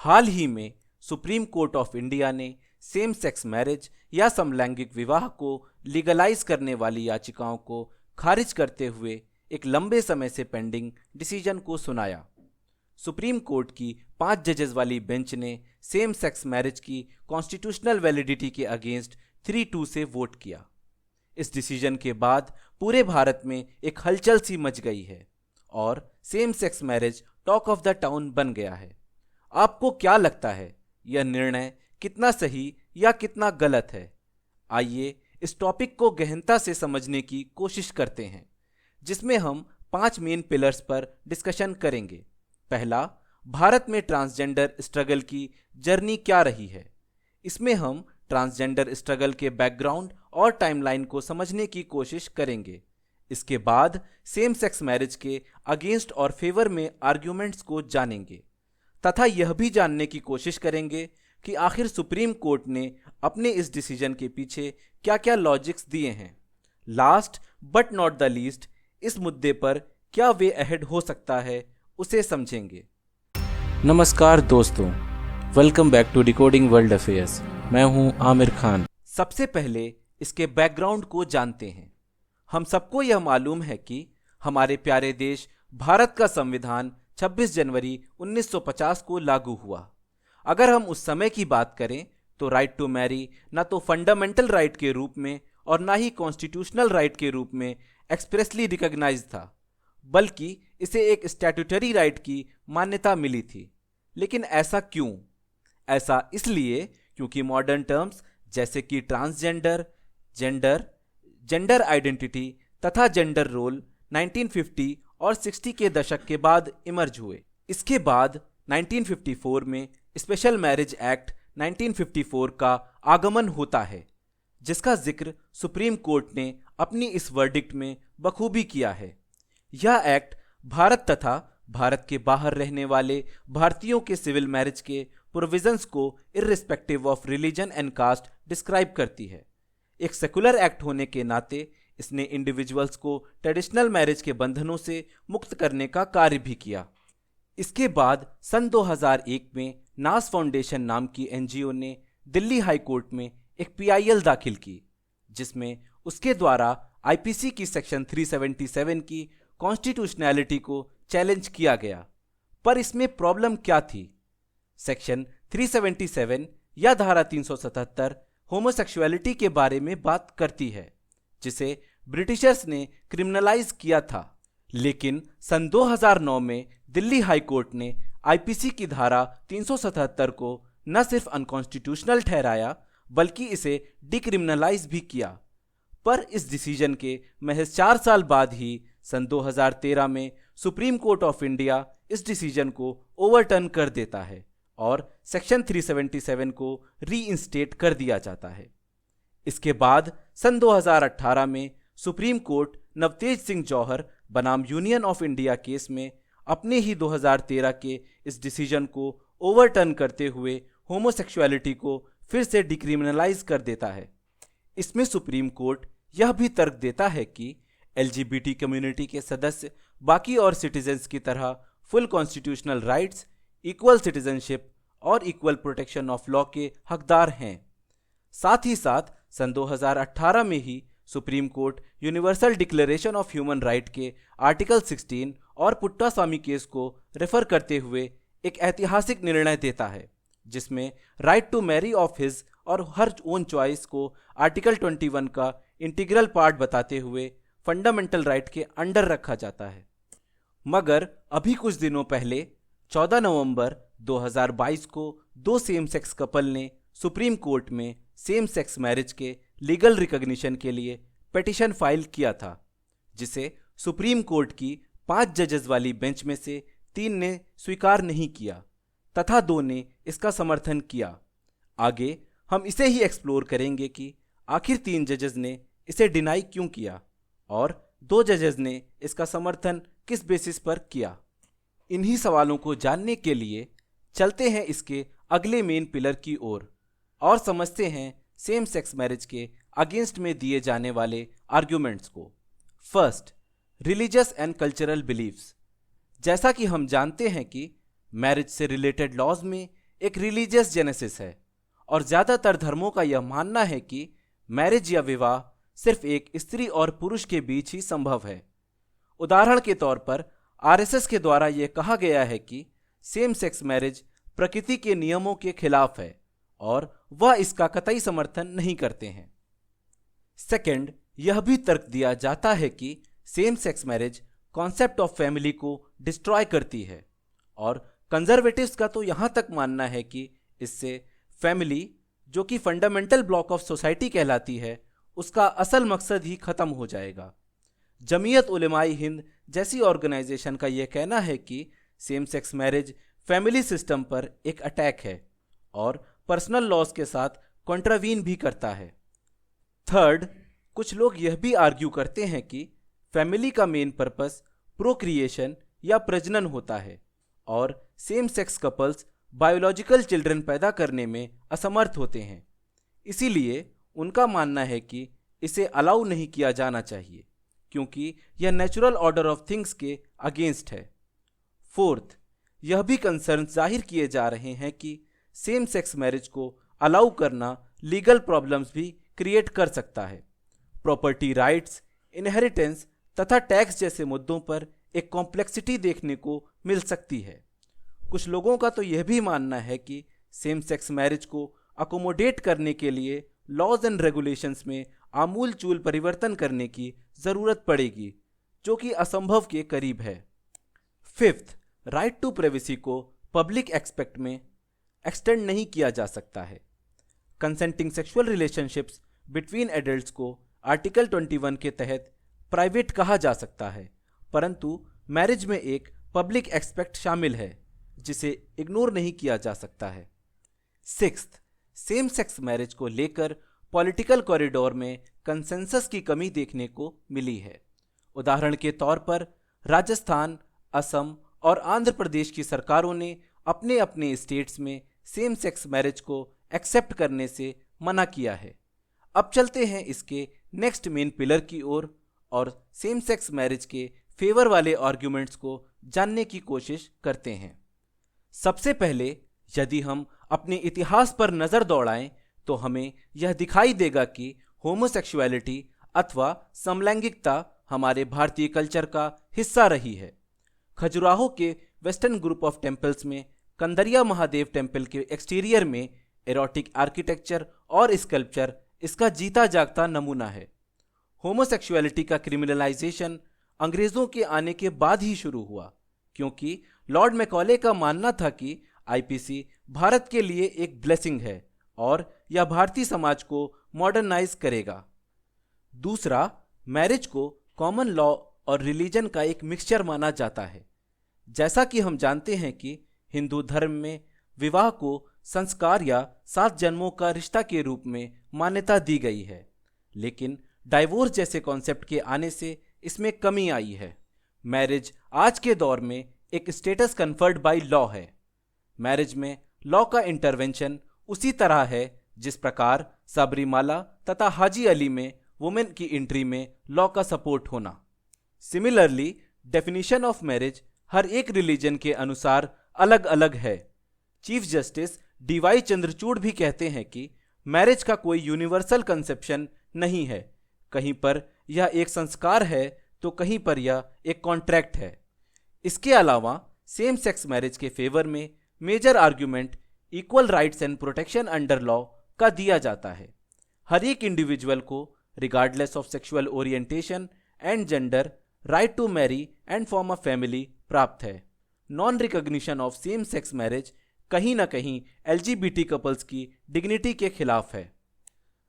हाल ही में supreme court of India ने same sex marriage या समलैंगिक विवाह को लीगलाइज करने वाली याचिकाओं को खारिज करते हुए एक लंबे समय से पेंडिंग डिसीजन को सुनाया। सुप्रीम कोर्ट की 5 जजेस वाली बेंच ने सेम सेक्स मैरिज की कॉन्स्टिट्यूशनल वैलिडिटी के अगेंस्ट 3-2 से वोट किया। इस डिसीजन के बाद पूरे भारत में एक हलचल सी मच गई है और same sex marriage talk of the town बन गया है। आपको क्या लगता है, यह निर्णय कितना सही या कितना गलत है? आइए इस टॉपिक को गहनता से समझने की कोशिश करते हैं, जिसमें हम 5 मेन पिलर्स पर डिस्कशन करेंगे। पहला, भारत में ट्रांसजेंडर स्ट्रगल की जर्नी क्या रही है। इसमें हम ट्रांसजेंडर स्ट्रगल के बैकग्राउंड और टाइमलाइन को समझने की कोशिश करेंगे। इसके बाद सेम सेक्स मैरिज के अगेंस्ट और फेवर में आर्ग्यूमेंट्स को जानेंगे तथा यह भी जानने की कोशिश करेंगे कि आखिर सुप्रीम कोर्ट ने अपने इस डिसीजन के पीछे क्या क्या लॉजिक्स दिए हैं। Last but not the least, इस मुद्दे पर क्या वे अहेड हो सकता है, उसे समझेंगे। नमस्कार दोस्तों, welcome back to decoding world affairs. मैं हूं आमिर खान। सबसे पहले इसके बैकग्राउंड को जानते हैं। हम सबको यह मालूम है कि हमारे प्यारे देश भारत का संविधान 26 जनवरी 1950 को लागू हुआ। अगर हम उस समय की बात करें तो राइट टू मैरी ना तो फंडामेंटल राइट के रूप में और ना ही कॉन्स्टिट्यूशनल राइट के रूप में एक्सप्रेसली रिकॉग्नाइज्ड था, बल्कि इसे एक स्टैट्यूटरी राइट की मान्यता मिली थी। लेकिन ऐसा क्यों? ऐसा इसलिए क्योंकि मॉडर्न टर्म्स जैसे कि ट्रांसजेंडर, जेंडर, जेंडर आइडेंटिटी तथा जेंडर रोल 1950 और 60 के दशक के बाद इमर्ज हुए। इसके बाद 1954 में स्पेशल मैरिज एक्ट 1954 का आगमन होता है, जिसका जिक्र सुप्रीम कोर्ट ने अपनी इस वर्डिक्ट में बखूबी किया है। यह एक्ट भारत तथा भारत के बाहर रहने वाले भारतीयों के सिविल मैरिज के प्रोविजंस को irrespective of religion and caste describe करती है। एक सेकुलर एक्ट होने के नाते इसने इंडिविजुअल्स को ट्रेडिशनल मैरिज के बंधनों से मुक्त करने का कार्य भी किया। इसके बाद सन 2001 में नास फाउंडेशन नाम की एनजीओ ने दिल्ली हाई कोर्ट में एक पीआईएल दाखिल की, जिसमें उसके द्वारा आईपीसी की सेक्शन 377 की कॉन्स्टिट्यूशनैलिटी को चैलेंज किया गया। पर इसमें प्रॉब्लम क्या थी? सेक्शन 377 या धारा 377 होमोसेक्सुअलिटी के बारे में बात करती है, जिसे ब्रिटिशर्स ने क्रिमिनलाइज किया था। लेकिन सन 2009 में दिल्ली हाई कोर्ट ने आईपीसी की धारा 377 को न सिर्फ अनकॉन्स्टिट्यूशनल ठहराया, बल्कि इसे डिक्रिमिनलाइज भी किया। पर इस डिसीजन के महज 4 साल बाद ही सन 2013 में सुप्रीम कोर्ट ऑफ इंडिया इस डिसीजन को ओवरटर्न कर देता है और सेक्शन 377 को रीइंस्टेट कर दिया जाता है। इसके बाद सन 2018 में सुप्रीम कोर्ट नवतेज सिंह जौहर बनाम यूनियन ऑफ इंडिया केस में अपने ही 2013 के इस डिसीजन को ओवरटर्न करते हुए होमोसेक्सुअलिटी को फिर से डिक्रिमिनलाइज कर देता है। इसमें सुप्रीम कोर्ट यह भी तर्क देता है कि एलजीबीटी कम्युनिटी के सदस्य बाकी और सिटीजन्स की तरह full constitutional rights, equal citizenship और इक्वल प्रोटेक्शन ऑफ लॉ के हकदार हैं। साथ ही साथ सन 2018 में ही supreme court universal declaration of human right के आर्टिकल 16 और पुट्टास्वामी केस को रेफर करते हुए एक ऐतिहासिक निर्णय देता है, जिसमें right to marry of his और हर ओन चॉइस को आर्टिकल 21 का इंटीग्रल पार्ट बताते हुए फंडामेंटल राइट के अंडर रखा जाता है। मगर अभी कुछ दिनों पहले 14 नवंबर 2022 को 2 सेम सेक्स कपल ने सुप्रीम कोर्ट में सेम सेक्स मैरिज के लीगल रिकॉग्निशन के लिए पिटीशन फाइल किया था, जिसे सुप्रीम कोर्ट की 5 जजेस वाली बेंच में से 3 ने स्वीकार नहीं किया तथा 2 ने इसका समर्थन किया। आगे हम इसे ही एक्सप्लोर करेंगे कि आखिर 3 जजेस ने इसे डिनाई क्यों किया और 2 जजेस ने इसका समर्थन किस बेसिस पर किया। इन्हीं सवालों को जानने के लिए चलते हैं इसके अगले मेन पिलर की ओर और समझते हैं सेम सेक्स मैरिज के अगेंस्ट में दिए जाने वाले आर्ग्यूमेंट्स को। First, religious and cultural beliefs. जैसा कि हम जानते हैं कि मैरिज से रिलेटेड लॉज में एक रिलीजियस जेनेसिस है और ज़्यादातर धर्मों का यह मानना है कि मैरिज या विवाह सिर्फ एक स्त्री और पुरुष के बीच ही संभव है। उदाहरण के तौर पर आरएसएस के द्वारा यह कहा गया है कि सेम सेक्स मैरिज प्रकृति के नियमों के खिलाफ है और वह इसका कतई समर्थन नहीं करते हैं। सेकंड, यह भी तर्क दिया जाता है कि same sex marriage concept of family को डिस्ट्रॉय करती है और कंजर्वेटिव्स का तो यहाँ तक मानना है कि इससे फैमिली, जो कि फंडामेंटल ब्लॉक ऑफ सोसाइटी कहलाती है, उसका असल मकसद ही खत्म हो जाएगा। जमीयत उलेमाए हिंद जैसी ऑर्गेनाइजेशन का यह कहना है कि same sex marriage family system पर एक अटैक है और पर्सनल लॉज के साथ कॉन्ट्रावीन भी करता है। थर्ड, कुछ लोग यह भी आर्ग्यू करते हैं कि फैमिली का मेन पर्पस प्रोक्रिएशन या प्रजनन होता है और same sex couples biological children पैदा करने में असमर्थ होते हैं। इसीलिए उनका मानना है कि इसे अलाउ नहीं किया जाना चाहिए क्योंकि यह नेचुरल ऑर्डर ऑफ थिंग्स के अगेंस्ट है। फोर्थ, यह भी कंसर्न जाहिर किए जा रहे हैं कि सेम सेक्स मैरिज को अलाउ करना लीगल प्रॉब्लम्स भी क्रिएट कर सकता है। प्रॉपर्टी राइट्स, इनहेरिटेंस तथा टैक्स जैसे मुद्दों पर एक कॉम्प्लेक्सिटी देखने को मिल सकती है। कुछ लोगों का तो यह भी मानना है कि सेम सेक्स मैरिज को अकोमोडेट करने के लिए लॉज एंड रेगुलेशंस में आमूल चूल परिवर्तन करने की ज़रूरत पड़ेगी, जो कि असंभव के करीब है। फिफ्थ, राइट टू प्राइवेसी को पब्लिक एस्पेक्ट में एक्सटेंड नहीं किया जा सकता है। Consenting sexual relationships between adults को आर्टिकल 21 के तहत प्राइवेट कहा जा सकता है, परंतु मैरिज में एक पब्लिक एस्पेक्ट शामिल है जिसे इग्नोर नहीं किया जा सकता है। सिक्स्थ, सेम सेक्स मैरिज को लेकर पॉलिटिकल कॉरिडोर में कंसेंसस की कमी देखने को मिली है। उदाहरण के तौर पर राजस्थान, असम और आंध्र प्रदेश की सरकारों ने अपने अपने स्टेट्स में सेम सेक्स मैरिज को एक्सेप्ट करने से मना किया है। अब चलते हैं इसके नेक्स्ट मेन पिलर की ओर और सेम सेक्स मैरिज के फेवर वाले आर्ग्यूमेंट्स को जानने की कोशिश करते हैं। सबसे पहले यदि हम अपने इतिहास पर नज़र दौड़ाएं तो हमें यह दिखाई देगा कि होमोसेक्सुअलिटी अथवा समलैंगिकता हमारे भारतीय कल्चर का हिस्सा रही है। खजुराहो के वेस्टर्न ग्रुप ऑफ टेम्पल्स में कंदरिया महादेव टेम्पल के एक्सटीरियर में एरोटिक आर्किटेक्चर और स्कल्पचर इसका जीता जागता नमूना है। होमोसेक्सुअलिटी का क्रिमिनलाइजेशन अंग्रेज़ों के आने के बाद ही शुरू हुआ, क्योंकि लॉर्ड मैकॉले का मानना था कि आईपीसी भारत के लिए एक ब्लेसिंग है और यह भारतीय समाज को मॉडर्नाइज करेगा। दूसरा, मैरिज को कॉमन लॉ और रिलीजन का एक मिक्सचर माना जाता है। जैसा कि हम जानते हैं कि हिंदू धर्म में विवाह को संस्कार या 7 जन्मों का रिश्ता के रूप में मान्यता दी गई है, लेकिन डाइवोर्स जैसे कॉन्सेप्ट के आने से इसमें कमी आई है। मैरिज आज के दौर में एक स्टेटस कन्फर्ड बाय लॉ है। मैरिज में लॉ का इंटरवेंशन उसी तरह है जिस प्रकार सबरीमाला तथा हाजी अली में वुमेन की एंट्री में लॉ का सपोर्ट होना। सिमिलरली, डेफिनेशन ऑफ मैरिज हर एक रिलीजन के अनुसार अलग अलग है। चीफ जस्टिस डीवाई चंद्रचूड़ भी कहते हैं कि मैरिज का कोई यूनिवर्सल कंसेप्शन नहीं है, कहीं पर यह एक संस्कार है तो कहीं पर यह एक कॉन्ट्रैक्ट है। इसके अलावा सेम सेक्स मैरिज के फेवर में major argument equal rights and protection under law का दिया जाता है। हर एक इंडिविजुअल को regardless of sexual orientation and gender right to marry and form a family प्राप्त है। Non recognition of same sex marriage कहीं ना कहीं एलजीबीटी कपल्स की डिग्निटी के खिलाफ है।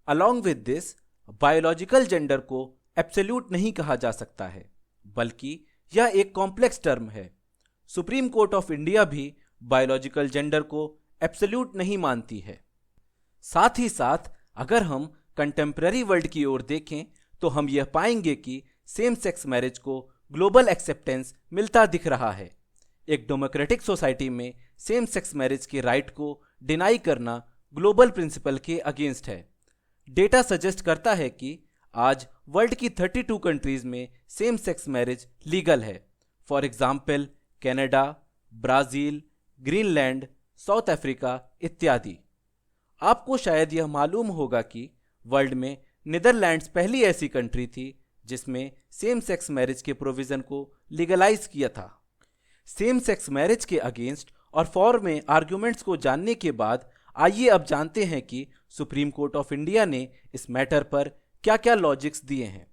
Along with this, biological gender को एब्सोल्यूट नहीं कहा जा सकता है, बल्कि यह एक कॉम्प्लेक्स टर्म है। सुप्रीम कोर्ट ऑफ इंडिया भी बायोलॉजिकल जेंडर को एब्सोल्यूट नहीं मानती है। साथ ही साथ अगर हम कंटेम्प्रेरी वर्ल्ड की ओर देखें तो हम यह पाएंगे कि सेम सेक्स मैरिज को ग्लोबल एक्सेप्टेंस मिलता दिख रहा है। एक डेमोक्रेटिक सोसाइटी में सेम सेक्स मैरिज के राइट को डिनाई करना ग्लोबल प्रिंसिपल के अगेंस्ट है। डेटा सजेस्ट करता है कि आज वर्ल्ड की 32 कंट्रीज में सेम सेक्स मैरिज लीगल है। For example Canada, Brazil, Greenland, south Africa इत्यादि। आपको शायद यह मालूम होगा कि वर्ल्ड में नीदरलैंड्स पहली ऐसी कंट्री थी जिसमें सेम सेक्स मैरिज के प्रोविजन को लीगलाइज किया था। सेम सेक्स मैरिज के अगेंस्ट और फॉर में आर्ग्यूमेंट्स को जानने के बाद आइए अब जानते हैं कि सुप्रीम कोर्ट ऑफ इंडिया ने इस मैटर पर क्या क्या लॉजिक्स दिए हैं।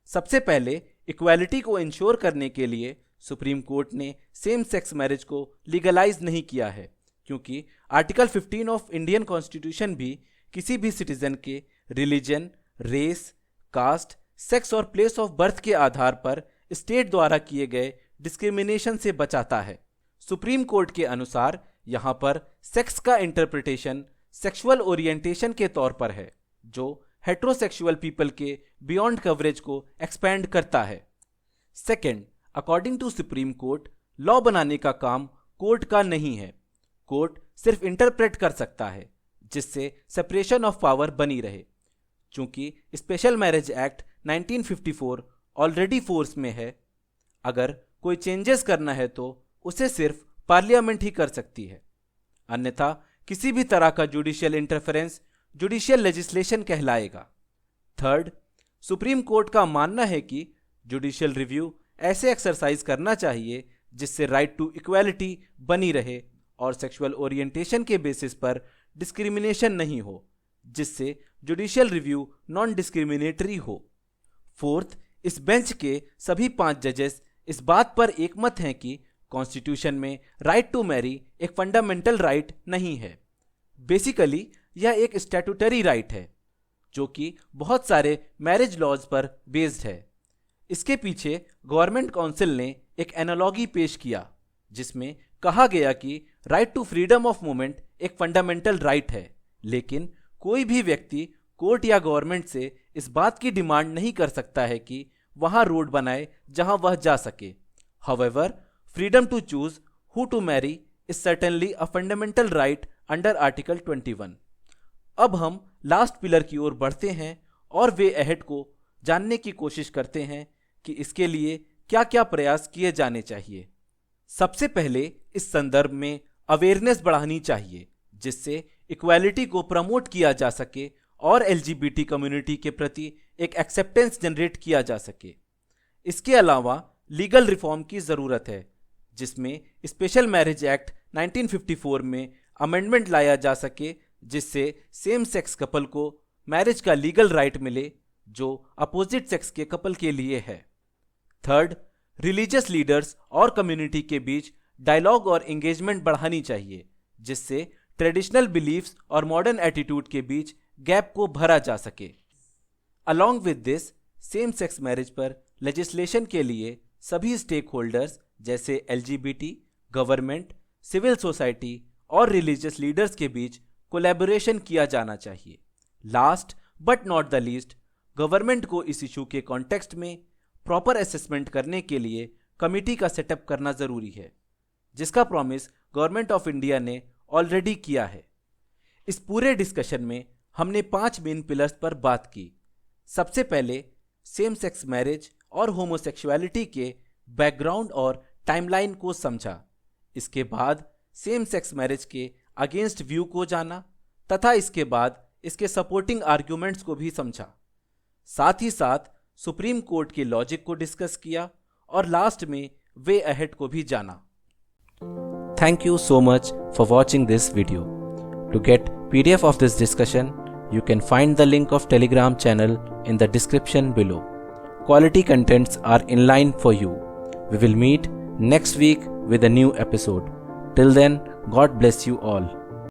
सबसे पहले इक्वालिटी को इंश्योर करने के लिए सुप्रीम कोर्ट ने सेम सेक्स मैरिज को लीगलाइज नहीं किया है, क्योंकि आर्टिकल 15 ऑफ इंडियन कॉन्स्टिट्यूशन भी किसी भी सिटीजन के रिलीजन, रेस, कास्ट, सेक्स और प्लेस ऑफ बर्थ के आधार पर स्टेट द्वारा किए गए डिस्क्रिमिनेशन से बचाता है। सुप्रीम कोर्ट के अनुसार यहाँ पर सेक्स का इंटरप्रिटेशन सेक्सुअल ओरिएंटेशन के तौर पर है, जो हेट्रोसेक्सुअल पीपल के बियॉन्ड कवरेज को एक्सपैंड करता है। Second, according to Supreme Court, law बनाने का काम कोर्ट का नहीं है। कोर्ट सिर्फ इंटरप्रेट कर सकता है, जिससे सेपरेशन ऑफ पावर बनी रहे। चूंकि special marriage act 1954 already force में है, अगर कोई चेंजेस करना है तो उसे सिर्फ पार्लियामेंट ही कर सकती है, अन्यथा किसी भी तरह का जुडिशियल इंटरफेरेंस जुडिशियल लेजिस्लेशन कहलाएगा। थर्ड, सुप्रीम कोर्ट का मानना है कि जुडिशियल रिव्यू ऐसे एक्सरसाइज करना चाहिए जिससे राइट टू इक्वालिटी बनी रहे और सेक्सुअल ओरिएंटेशन के बेसिस पर डिस्क्रिमिनेशन नहीं हो, जिससे जुडिशियल रिव्यू नॉन डिस्क्रिमिनेटरी हो। फोर्थ, इस बेंच के सभी 5 जजेस इस बात पर एकमत हैं कि कॉन्स्टिट्यूशन में राइट टू मैरी एक फंडामेंटल राइट नहीं है। बेसिकली यह एक स्टैट्यूटरी राइट है, जो कि बहुत सारे मैरिज लॉज पर बेस्ड है। इसके पीछे गवर्नमेंट काउंसिल ने एक एनालॉगी पेश किया, जिसमें कहा गया कि right to freedom of movement एक फंडामेंटल राइट है, लेकिन कोई भी व्यक्ति कोर्ट या गवर्नमेंट से इस बात की डिमांड नहीं कर सकता है कि वहां रोड बनाए जहां वह जा सके। However, freedom to choose who to marry is certainly a fundamental right under article 21। अब हम लास्ट पिलर की ओर बढ़ते हैं और वे अहेड को जानने की कोशिश करते हैं कि इसके लिए क्या क्या प्रयास किए जाने चाहिए। सबसे पहले इस संदर्भ में अवेयरनेस बढ़ानी चाहिए, जिससे इक्वालिटी को प्रमोट किया जा सके और एलजीबीटी कम्युनिटी के प्रति एक एक्सेप्टेंस जनरेट किया जा सके। इसके अलावा लीगल रिफॉर्म की ज़रूरत है, जिसमें स्पेशल मैरिज एक्ट 1954 में अमेंडमेंट लाया जा सके, जिससे सेम सेक्स कपल को मैरिज का लीगल राइट मिले जो अपोजिट सेक्स के कपल के लिए है। थर्ड, रिलीजियस लीडर्स और कम्युनिटी के बीच डायलॉग और एंगेजमेंट बढ़ानी चाहिए, जिससे ट्रेडिशनल बिलीफ्स और मॉडर्न एटीट्यूड के बीच गैप को भरा जा सके। Along with this, same sex marriage पर लेजिस्लेशन के लिए सभी स्टेक होल्डर्स जैसे एलजीबीटी, गवर्नमेंट, सिविल सोसाइटी और रिलीजियस लीडर्स के बीच कोलैबोरेशन किया जाना चाहिए। Last but not the least, government को इस इशू के कॉन्टेक्स्ट में प्रॉपर असेसमेंट करने के लिए कमिटी का सेटअप करना ज़रूरी है, जिसका प्रॉमिस गवर्नमेंट ऑफ इंडिया ने ऑलरेडी किया है। इस पूरे डिस्कशन में हमने 5 मेन पिलर्स पर बात की। सबसे पहले सेम सेक्स मैरिज और होमोसेक्सुअलिटी के बैकग्राउंड और टाइमलाइन को समझा। इसके बाद सेम सेक्स मैरिज के अगेंस्ट व्यू को जाना तथा इसके बाद इसके सपोर्टिंग आर्ग्यूमेंट्स को भी समझा। साथ ही साथ सुप्रीम कोर्ट के लॉजिक को डिस्कस किया और लास्ट में वे अहेड को भी जाना। Thank you so much for watching this video. To get PDF of this discussion, you can find the link of Telegram channel in the description below. Quality contents are in line for you. We will meet next week with a new episode. Till then, God bless you all.